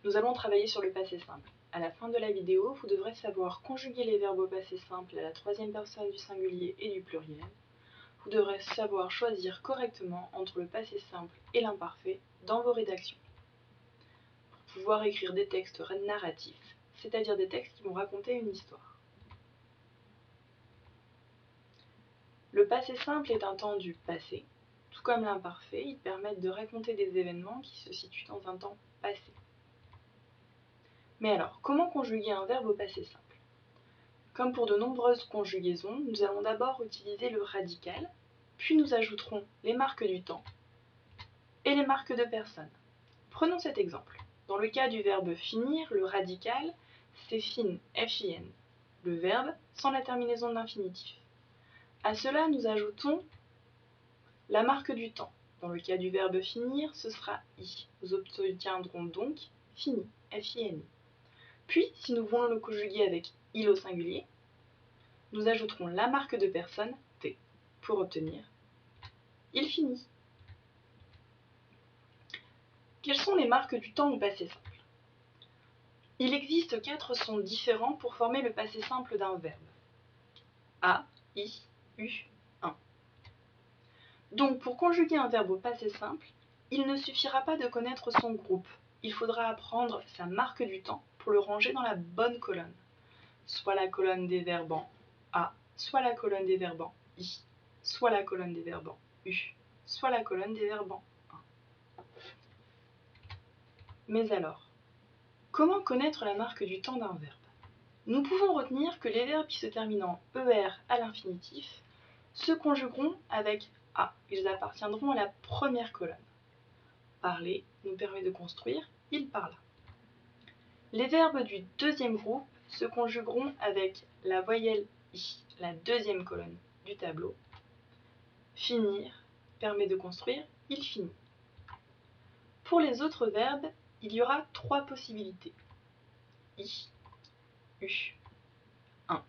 Nous allons travailler sur le passé simple. À la fin de la vidéo, vous devrez savoir conjuguer les verbes au passé simple à la troisième personne du singulier et du pluriel. Vous devrez savoir choisir correctement entre le passé simple et l'imparfait dans vos rédactions. Pour pouvoir écrire des textes narratifs, c'est-à-dire des textes qui vont raconter une histoire. Le passé simple est un temps du passé. Tout comme l'imparfait, ils permettent de raconter des événements qui se situent dans un temps passé. Mais alors, comment conjuguer un verbe au passé simple? Comme pour de nombreuses conjugaisons, nous allons d'abord utiliser le radical, puis nous ajouterons les marques du temps et les marques de personne. Prenons cet exemple. Dans le cas du verbe finir, le radical, c'est fin, fin, le verbe sans la terminaison de l'infinitif. À cela, nous ajoutons la marque du temps. Dans le cas du verbe finir, ce sera i. Nous obtiendrons donc fini, fin. Puis, si nous voulons le conjuguer avec il au singulier, nous ajouterons la marque de personne, t, pour obtenir il finit. Quelles sont les marques du temps au passé simple? Il existe 4 sons différents pour former le passé simple d'un verbe. A, I, U, 1. Donc, pour conjuguer un verbe au passé simple, il ne suffira pas de connaître son groupe. Il faudra apprendre sa marque du temps pour le ranger dans la bonne colonne. Soit la colonne des verbes en A, soit la colonne des verbes en I, soit la colonne des verbes en U, soit la colonne des verbes en 1. Mais alors, comment connaître la marque du temps d'un verbe? Nous pouvons retenir que les verbes qui se terminent en ER à l'infinitif se conjugueront avec A. Ils appartiendront à la première colonne. Parler nous permet de construire « il parla ». Les verbes du deuxième groupe se conjugueront avec la voyelle I, la deuxième colonne du tableau. Finir permet de construire « il finit ». Pour les autres verbes, il y aura 3 possibilités. I, U, 1.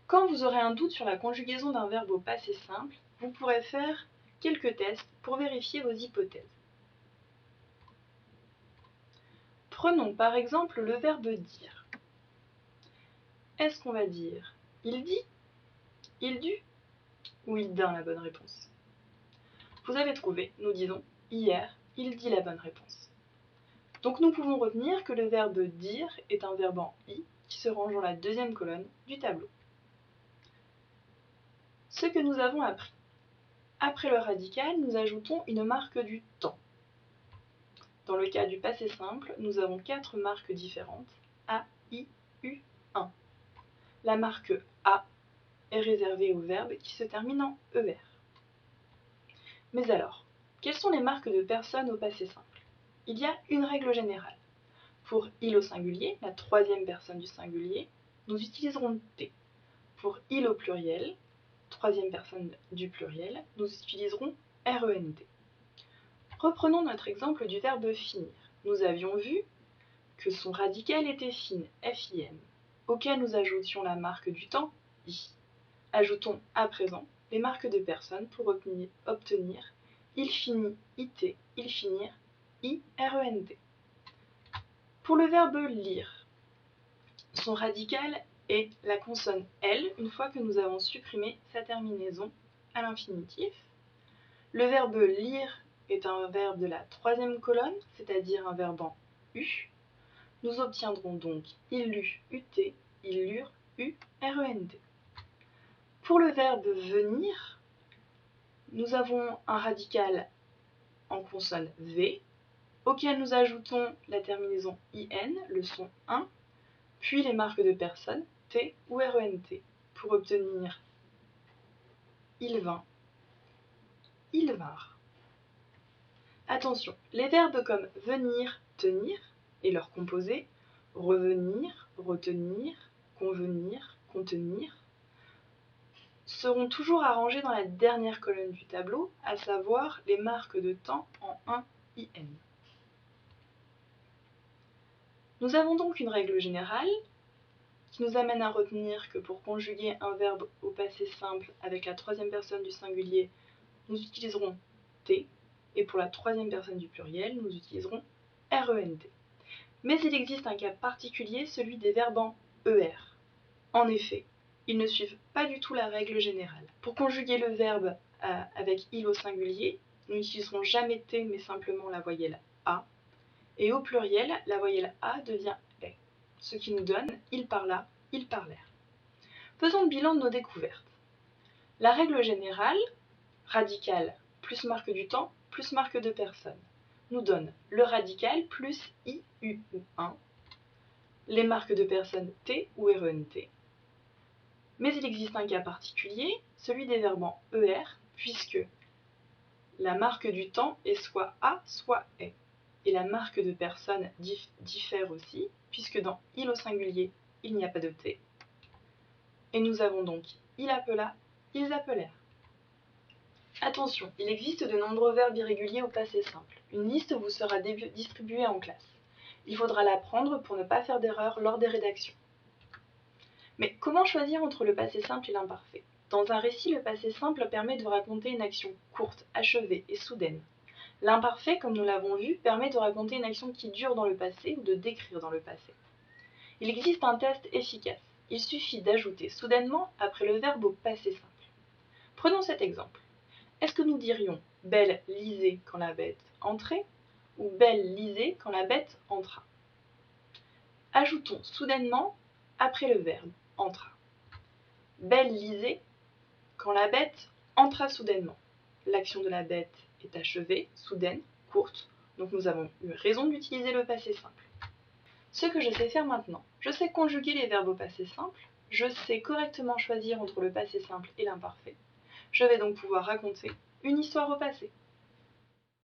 Quand vous aurez un doute sur la conjugaison d'un verbe au passé simple, vous pourrez faire quelques tests pour vérifier vos hypothèses. Prenons par exemple le verbe dire. Est-ce qu'on va dire il dit, il dut ou il dint la bonne réponse? Vous avez trouvé, nous disons hier, il dit la bonne réponse. Donc nous pouvons retenir que le verbe dire est un verbe en i qui se range dans la deuxième colonne du tableau. Ce que nous avons appris. Après le radical, nous ajoutons une marque du temps. Dans le cas du passé simple, nous avons 4 marques différentes, A, I, U, 1. La marque A est réservée aux verbes qui se terminent en ER. Mais alors, quelles sont les marques de personne au passé simple? Il y a une règle générale. Pour il au singulier, la troisième personne du singulier, nous utiliserons T. Pour il au pluriel, troisième personne du pluriel, nous utiliserons RENT. Reprenons notre exemple du verbe finir. Nous avions vu que son radical était fin, FIN, auquel nous ajoutions la marque du temps, I. Ajoutons à présent les marques de personne pour obtenir il finit, IT, il finir, IRENT. Pour le verbe lire, son radical est la consonne L une fois que nous avons supprimé sa terminaison à l'infinitif. Le verbe lire est un verbe de la troisième colonne, c'est-à-dire un verbe en U. Nous obtiendrons donc il lut, UT, il lurent, URENT. Pour le verbe venir, nous avons un radical en consonne V, auquel nous ajoutons la terminaison IN, le son 1, puis les marques de personne, T ou RENT, pour obtenir il vint, ils vinrent. Attention, les verbes comme venir, tenir et leurs composés, revenir, retenir, convenir, contenir, seront toujours arrangés dans la dernière colonne du tableau, à savoir les marques de temps en 1 IN. Nous avons donc une règle générale qui nous amène à retenir que pour conjuguer un verbe au passé simple avec la troisième personne du singulier, nous utiliserons T, et pour la troisième personne du pluriel, nous utiliserons RENT. Mais il existe un cas particulier, celui des verbes en ER. En effet, ils ne suivent pas du tout la règle générale. Pour conjuguer le verbe avec il au singulier, nous n'utiliserons jamais T mais simplement la voyelle A. Et au pluriel, la voyelle A devient E, ce qui nous donne il parla, ils parlèrent. Faisons le bilan de nos découvertes. La règle générale, radical plus marque du temps plus marque de personne, nous donne le radical plus I, U ou 1, les marques de personne T ou RENT. Mais il existe un cas particulier, celui des verbes en ER, puisque la marque du temps est soit A, soit est. Et la marque de personne diffère aussi, puisque dans il au singulier, il n'y a pas de T. Et nous avons donc il appela, ils appelèrent. Attention, il existe de nombreux verbes irréguliers au passé simple. Une liste vous sera distribuée en classe. Il faudra l'apprendre pour ne pas faire d'erreur lors des rédactions. Mais comment choisir entre le passé simple et l'imparfait? Dans un récit, le passé simple permet de raconter une action courte, achevée et soudaine. L'imparfait, comme nous l'avons vu, permet de raconter une action qui dure dans le passé ou de décrire dans le passé. Il existe un test efficace. Il suffit d'ajouter soudainement après le verbe au passé simple. Prenons cet exemple. Est-ce que nous dirions « Belle lisait quand la bête entrait » ou « Belle lisait quand la bête entra » Ajoutons soudainement après le verbe « entra ». Belle lisait quand la bête entra soudainement. L'action de la bête est achevée, soudaine, courte, donc nous avons eu raison d'utiliser le passé simple. Ce que je sais faire maintenant, je sais conjuguer les verbes au passé simple, je sais correctement choisir entre le passé simple et l'imparfait. Je vais donc pouvoir raconter une histoire au passé.